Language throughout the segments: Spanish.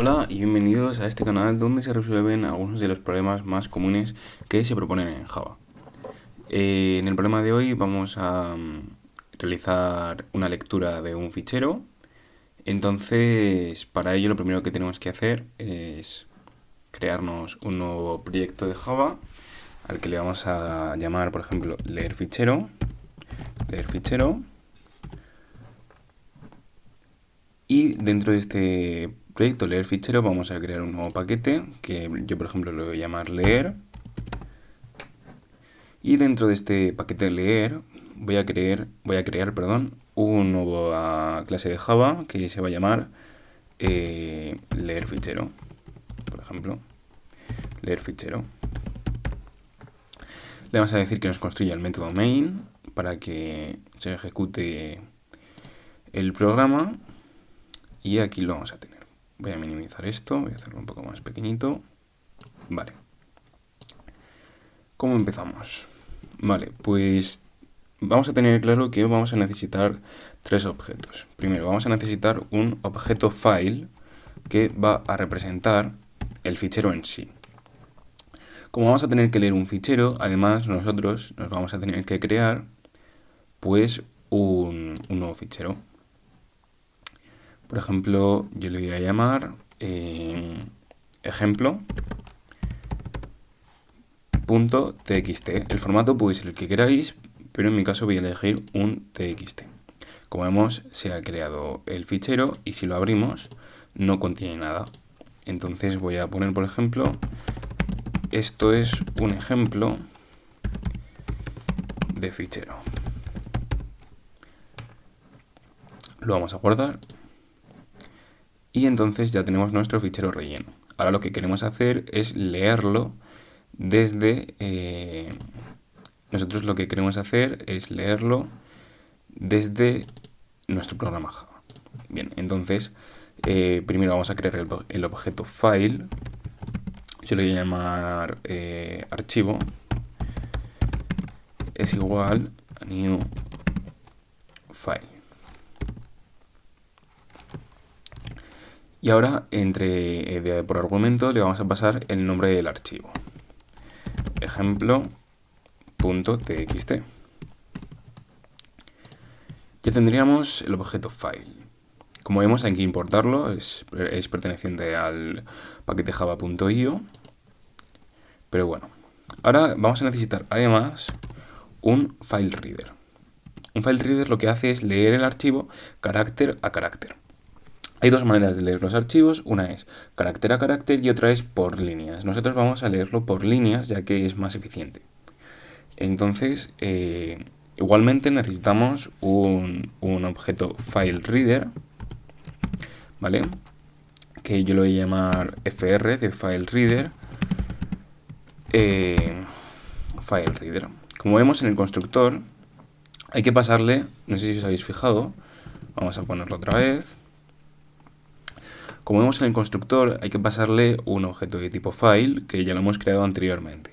Hola y bienvenidos a este canal donde se resuelven algunos de los problemas más comunes que se proponen en Java. En el problema de hoy vamos a realizar una lectura de un fichero. Entonces, para ello lo primero que tenemos que hacer es crearnos un nuevo proyecto de Java al que le vamos a llamar, por ejemplo, leer fichero. Y dentro de este proyecto leer fichero vamos a crear un nuevo paquete que yo, por ejemplo, lo voy a llamar leer. Y dentro de este paquete leer voy a crear, una nueva clase de Java que se va a llamar leer fichero. Por ejemplo, leer fichero. Le vamos a decir que nos construya el método main para que se ejecute el programa. Y aquí lo vamos a tener. Voy a minimizar esto, voy a hacerlo un poco más pequeñito. Vale. ¿Cómo empezamos? Vale, pues vamos a tener claro que vamos a necesitar tres objetos. Primero, vamos a necesitar un objeto file que va a representar el fichero en sí. Como vamos a tener que leer un fichero, además nosotros nos vamos a tener que crear pues un nuevo fichero. Por ejemplo, yo le voy a llamar ejemplo.txt. El formato puede ser el que queráis, pero en mi caso voy a elegir un txt. Como vemos, se ha creado el fichero y si lo abrimos no contiene nada. Entonces voy a poner, por ejemplo, esto es un ejemplo de fichero. Lo vamos a guardar y entonces ya tenemos nuestro fichero relleno. Ahora lo que queremos hacer es leerlo desde... nosotros lo que queremos hacer es leerlo desde nuestro programa Java. Bien, entonces primero vamos a crear el objeto file. Yo le voy a llamar archivo. Es igual a new file. Y ahora por argumento le vamos a pasar el nombre del archivo. Ejemplo.txt. Ya tendríamos el objeto file. Como vemos hay que importarlo, es perteneciente al paquete java.io. Pero bueno, ahora vamos a necesitar además un file reader. Un file reader lo que hace es leer el archivo carácter a carácter. Hay dos maneras de leer los archivos, una es carácter a carácter y otra es por líneas. Nosotros vamos a leerlo por líneas ya que es más eficiente. Entonces, igualmente necesitamos un objeto file reader, ¿vale? Que yo lo voy a llamar fr de file reader. File reader. Como vemos en el constructor, hay que pasarle, no sé si os habéis fijado, vamos a ponerlo otra vez. Como vemos en el constructor, hay que pasarle un objeto de tipo file que ya lo hemos creado anteriormente.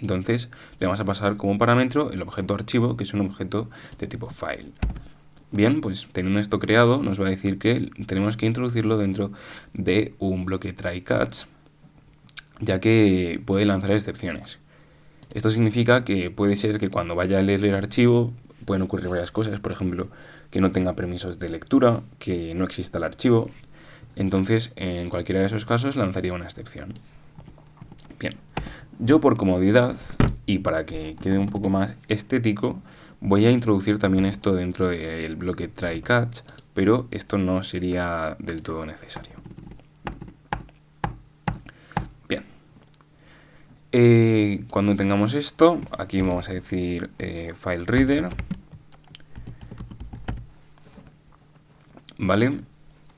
Entonces, le vamos a pasar como parámetro el objeto archivo, que es un objeto de tipo file. Bien, pues teniendo esto creado, nos va a decir que tenemos que introducirlo dentro de un bloque try-catch, ya que puede lanzar excepciones. Esto significa que puede ser que cuando vaya a leer el archivo pueden ocurrir varias cosas, por ejemplo, que no tenga permisos de lectura, que no exista el archivo. Entonces, en cualquiera de esos casos lanzaría una excepción. Bien, yo por comodidad y para que quede un poco más estético, voy a introducir también esto dentro del bloque try-catch, pero esto no sería del todo necesario. Bien, cuando tengamos esto, aquí vamos a decir file reader, ¿vale?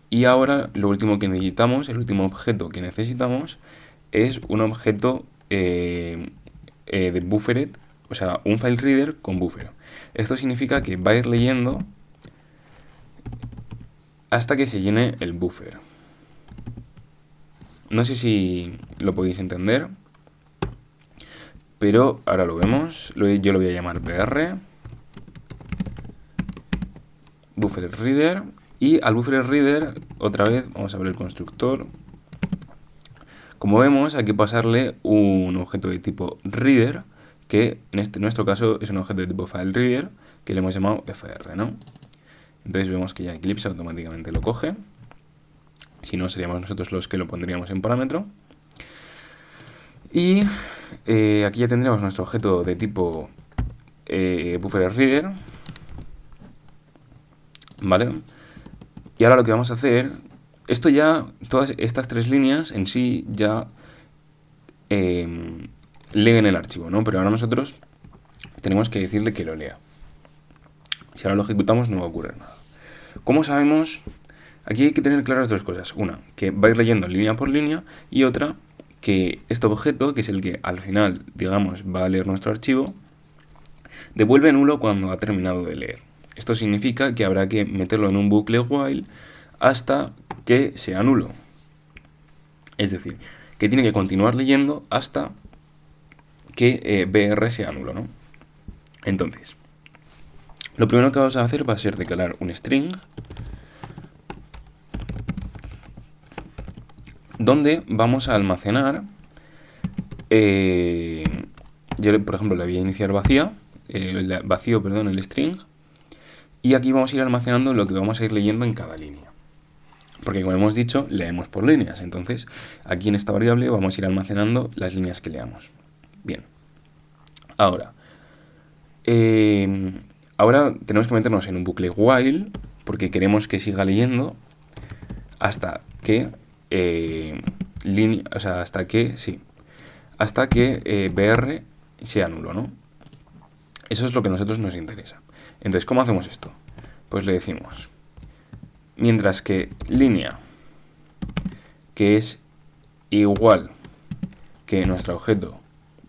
Y ahora lo último que necesitamos, el último objeto que necesitamos, es un objeto de buffered, o sea, un file reader con buffer. Esto significa que va a ir leyendo hasta que se llene el buffer. No sé si lo podéis entender, pero ahora lo vemos. Yo lo voy a llamar br buffer reader Y al buffer reader, otra vez, vamos a ver el constructor. Como vemos, hay que pasarle un objeto de tipo reader, que en nuestro caso es un objeto de tipo FileReader, que le hemos llamado fr, ¿no? Entonces vemos que ya Eclipse automáticamente lo coge. Si no, seríamos nosotros los que lo pondríamos en parámetro. Y aquí ya tendríamos nuestro objeto de tipo BufferReader, ¿vale? Y ahora lo que vamos a hacer, esto ya, todas estas tres líneas en sí ya leen el archivo, ¿no? Pero ahora nosotros tenemos que decirle que lo lea. Si ahora lo ejecutamos no va a ocurrir nada. ¿Cómo sabemos? Aquí hay que tener claras dos cosas. Una, que va a ir leyendo línea por línea, y otra, que este objeto, que es el que al final, digamos, va a leer nuestro archivo, devuelve nulo cuando ha terminado de leer. Esto significa que habrá que meterlo en un bucle while hasta que sea nulo. Es decir, que tiene que continuar leyendo hasta que BR sea nulo, ¿no? Entonces, lo primero que vamos a hacer va a ser declarar un string donde vamos a almacenar, yo por ejemplo le voy a iniciar vacío, el string, y aquí vamos a ir almacenando lo que vamos a ir leyendo en cada línea. Porque como hemos dicho, leemos por líneas, entonces aquí en esta variable vamos a ir almacenando las líneas que leamos. Bien. Ahora tenemos que meternos en un bucle while, porque queremos que siga leyendo hasta que BR sea nulo, ¿no? Eso es lo que a nosotros nos interesa. Entonces, ¿cómo hacemos esto? Pues le decimos, mientras que línea, que es igual que nuestro objeto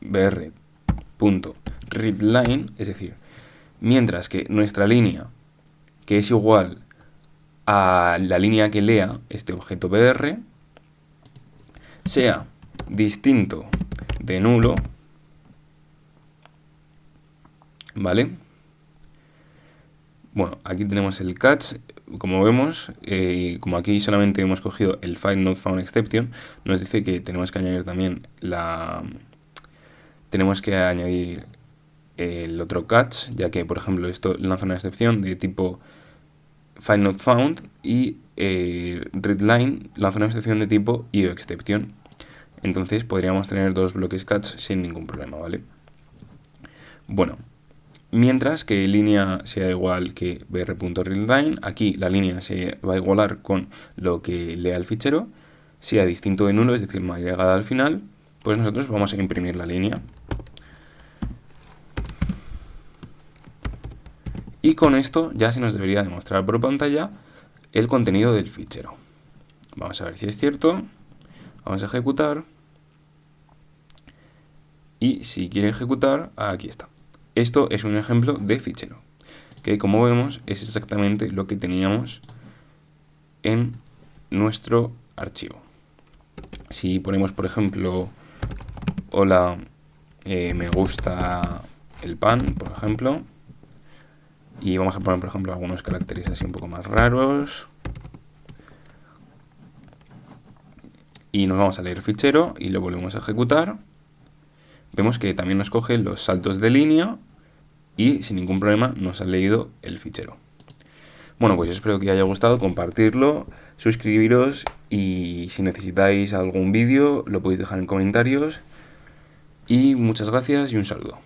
br.readLine, es decir, mientras que nuestra línea, que es igual a la línea que lea este objeto br, sea distinto de nulo, ¿vale? Bueno, aquí tenemos el catch, como vemos, como aquí solamente hemos cogido el file not found exception, nos dice que tenemos que añadir también el otro catch, ya que, por ejemplo, esto lanza una excepción de tipo file not found y readLine lanza una excepción de tipo IOException. Entonces podríamos tener dos bloques catch sin ningún problema, ¿vale? Bueno, mientras que línea sea igual que br.readLine, aquí la línea se va a igualar con lo que lea el fichero, sea distinto de nulo, es decir, no ha llegado al final, pues nosotros vamos a imprimir la línea. Y con esto ya se nos debería demostrar por pantalla el contenido del fichero. Vamos a ver si es cierto. Vamos a ejecutar. Y si quiere ejecutar, aquí está. Esto es un ejemplo de fichero, que como vemos es exactamente lo que teníamos en nuestro archivo. Si ponemos, por ejemplo, hola, me gusta el pan, por ejemplo, y vamos a poner, por ejemplo, algunos caracteres así un poco más raros, y nos vamos a leer el fichero y lo volvemos a ejecutar, vemos que también nos coge los saltos de línea y sin ningún problema nos ha leído el fichero. Bueno, pues espero que os haya gustado, compartirlo, suscribiros, y si necesitáis algún vídeo lo podéis dejar en comentarios. Y muchas gracias y un saludo.